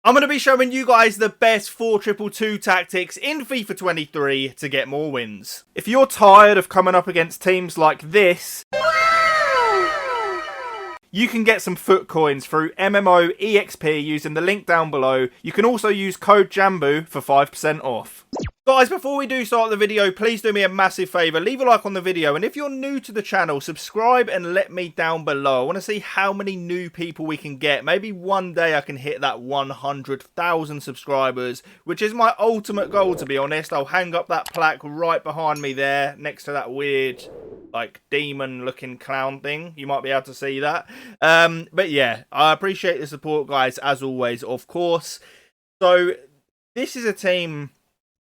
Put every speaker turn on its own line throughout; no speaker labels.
I'm going to be showing you guys the best 4-2-2 tactics in FIFA 23 to get more wins. If you're tired of coming up against teams like this, you can get some foot coins through MMO EXP using the link down below. You can also use code JambooUK for 5% off. Guys, before we do start the video, please do me a massive favour. Leave a like on the video, and if you're new to the channel, subscribe and let me down below. I want to see how many new people we can get. Maybe one day I can hit that 100,000 subscribers, which is my ultimate goal, to be honest. I'll hang up that plaque right behind me there, next to that weird, like, demon-looking clown thing. You might be able to see that. But yeah, I appreciate the support, guys, as always, of course. So, this is a team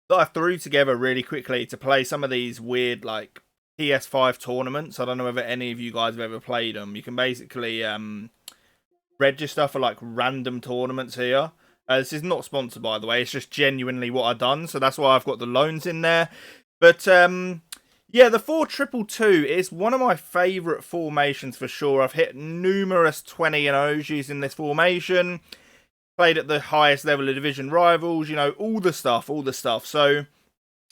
that I threw together really quickly to play some of these weird, like, PS5 tournaments. I don't know whether any of you guys have ever played them. You can basically register for, like, random tournaments here. This is not sponsored, by the way. It's just genuinely what I've done, so that's why I've got the loans in there. But, yeah, the 4-2-2 is one of my favourite formations for sure. I've hit numerous 20-0s using this formation. Played at the highest level of division rivals, you know, all the stuff. So,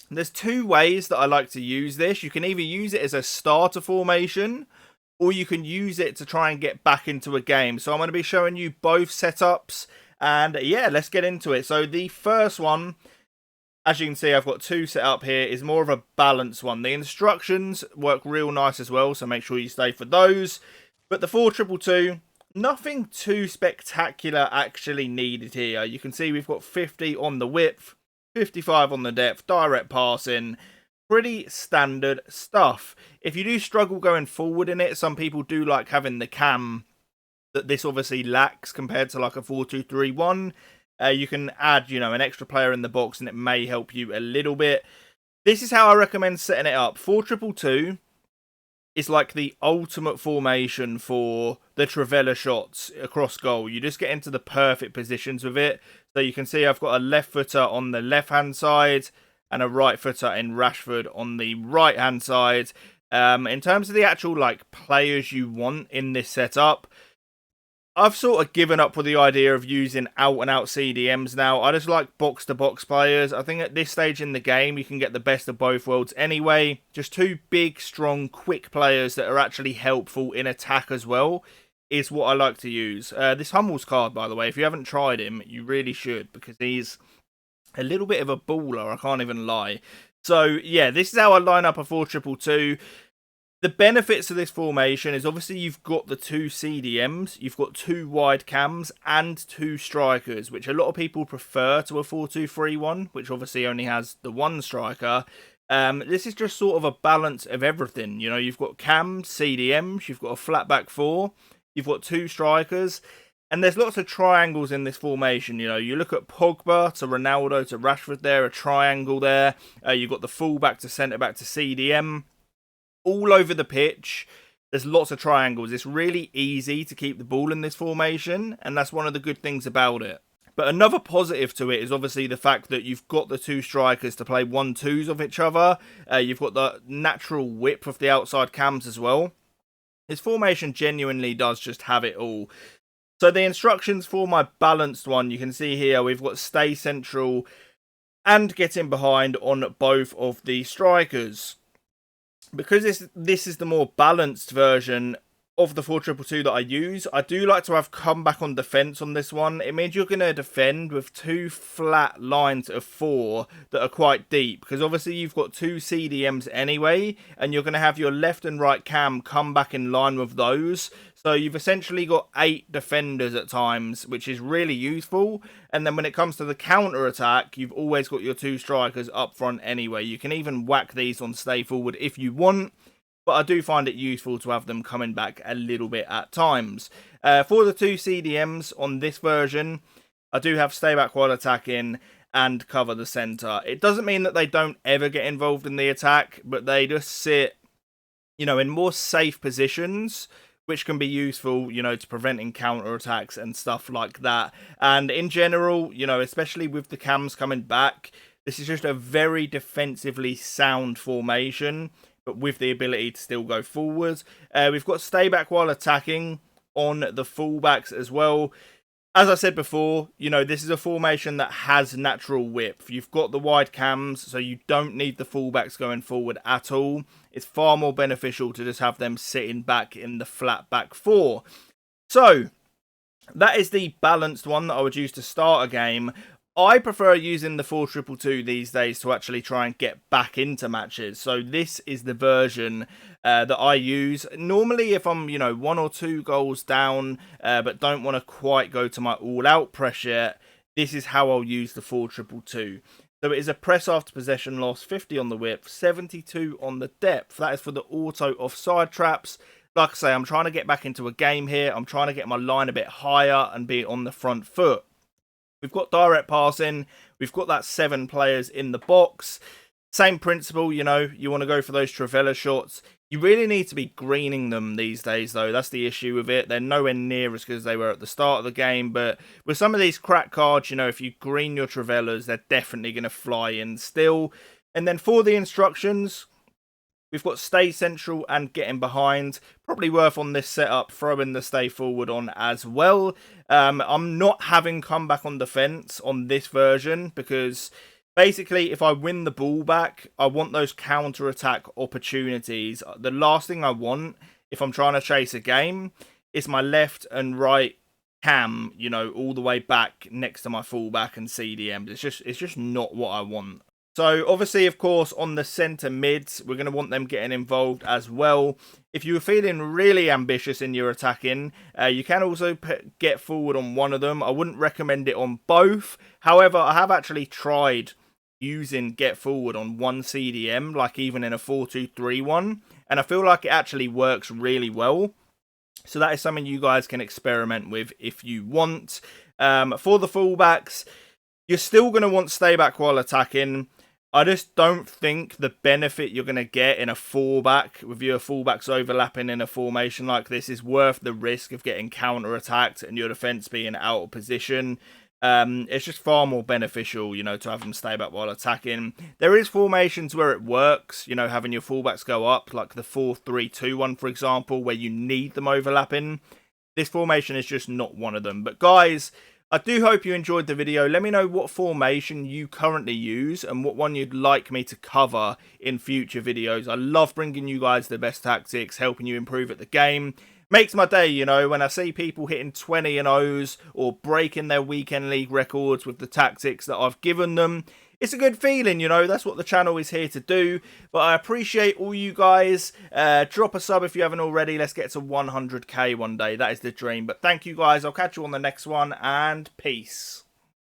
there's two ways that I like to use this. You can either use it as a starter formation, or you can use it to try and get back into a game. So, I'm going to be showing you both setups, and yeah, let's get into it. So, the first one, as you can see, I've got two set up here, is more of a balanced one. The instructions work real nice as well, so make sure you stay for those. But the 4-2-2... nothing too spectacular actually needed here. You can see we've got 50 on the width, 55 on the depth, direct passing, pretty standard stuff. If you do struggle going forward in it, some people do like having the cam that this obviously lacks compared to like a 4-2-3-1. You can add, you know, an extra player in the box and it may help you a little bit. This is how I recommend setting it up. 4-2-2 is like the ultimate formation for the Trivela shots across goal. You just get into the perfect positions with it. So you can see I've got a left footer on the left hand side and a right footer in Rashford on the right hand side. In terms of the actual like players you want in this setup, I've sort of given up with the idea of using out-and-out CDMs now. I just like box-to-box players. I think at this stage in the game, you can get the best of both worlds anyway. Just two big, strong, quick players that are actually helpful in attack as well is what I like to use. This Hummels card, by the way, if you haven't tried him, you really should, because he's a little bit of a baller, I can't even lie. So, yeah, this is how I line up a 4-2-2. The benefits of this formation is obviously you've got the two CDMs, you've got two wide cams and two strikers, which a lot of people prefer to a 4-2-3-1, which obviously only has the one striker. This is just sort of a balance of everything. You know, you've got cams, CDMs, you've got a flat back four, you've got two strikers, and there's lots of triangles in this formation. You know, you look at Pogba to Ronaldo to Rashford there, a triangle there. You've got the full back to centre back to CDM. All over the pitch, there's lots of triangles. It's really easy to keep the ball in this formation, and that's one of the good things about it. But another positive to it is obviously the fact that you've got the two strikers to play 1-2s of each other. You've got the natural whip of the outside cams as well. This formation genuinely does just have it all. So the instructions for my balanced one, you can see here, we've got stay central and get in behind on both of the strikers. Because this is the more balanced version of the 4-2-2 that I use, I do like to have comeback on defence on this one. It means you're going to defend with two flat lines of four that are quite deep, because obviously you've got two CDMs anyway, and you're going to have your left and right cam come back in line with those. So you've essentially got 8 defenders at times, which is really useful. And then when it comes to the counter-attack, you've always got your two strikers up front anyway. You can even whack these on stay forward if you want, but I do find it useful to have them coming back a little bit at times. For the two CDMs on this version, I do have stay back while attacking and cover the centre. It doesn't mean that they don't ever get involved in the attack, but they just sit, you know, in more safe positions, which can be useful, you know, to preventing counter-attacks and stuff like that. And in general, you know, especially with the cams coming back, this is just a very defensively sound formation, but with the ability to still go forward. We've got stay back while attacking on the fullbacks as well. As I said before, you know, this is a formation that has natural width. You've got the wide cams, so you don't need the fullbacks going forward at all. It's far more beneficial to just have them sitting back in the flat back four. So, that is the balanced one that I would use to start a game. I prefer using the 4-2-2 these days to actually try and get back into matches. So this is the version that I use. Normally if I'm, you know, 1 or 2 goals down, but don't want to quite go to my all-out pressure, this is how I'll use the 4-2-2. So it is a press after possession loss, 50 on the width, 72 on the depth. That is for the auto offside traps. Like I say, I'm trying to get back into a game here. I'm trying to get my line a bit higher and be on the front foot. We've got direct passing. We've got that 7 players in the box. Same principle, you know, you want to go for those Trivela shots. You really need to be greening them these days, though. That's the issue with it. They're nowhere near as good as they were at the start of the game. But with some of these crack cards, you know, if you green your Trivelas, they're definitely going to fly in still. And then for the instructions, we've got stay central and getting behind. Probably worth on this setup throwing the stay forward on as well. I'm not having comeback on defence on this version because basically if I win the ball back, I want those counter-attack opportunities. The last thing I want if I'm trying to chase a game is my left and right cam, you know, all the way back next to my fullback and CDMs. It's just not what I want. So, obviously, of course, on the centre mids, we're going to want them getting involved as well. If you're feeling really ambitious in your attacking, you can also get forward on one of them. I wouldn't recommend it on both. However, I have actually tried using get forward on one CDM, like even in a 4-2-3-1. And I feel like it actually works really well. So that is something you guys can experiment with if you want. For the fullbacks, you're still going to want stay back while attacking. I just don't think the benefit you're going to get in a 4-back with your fullbacks overlapping in a formation like this is worth the risk of getting counter-attacked and your defence being out of position. It's just far more beneficial, you know, to have them stay back while attacking. There is formations where it works, you know, having your fullbacks go up, like the 4-3-2 one, for example, where you need them overlapping. This formation is just not one of them. But guys, I do hope you enjoyed the video. Let me know what formation you currently use and what one you'd like me to cover in future videos. I love bringing you guys the best tactics, helping you improve at the game. Makes my day, you know, when I see people hitting 20-0s or breaking their weekend league records with the tactics that I've given them. It's a good feeling, you know, that's what the channel is here to do. But I appreciate all you guys. Drop a sub if you haven't already. Let's get to 100k one day. That is the dream. But thank you guys. I'll catch you on the next one, and peace.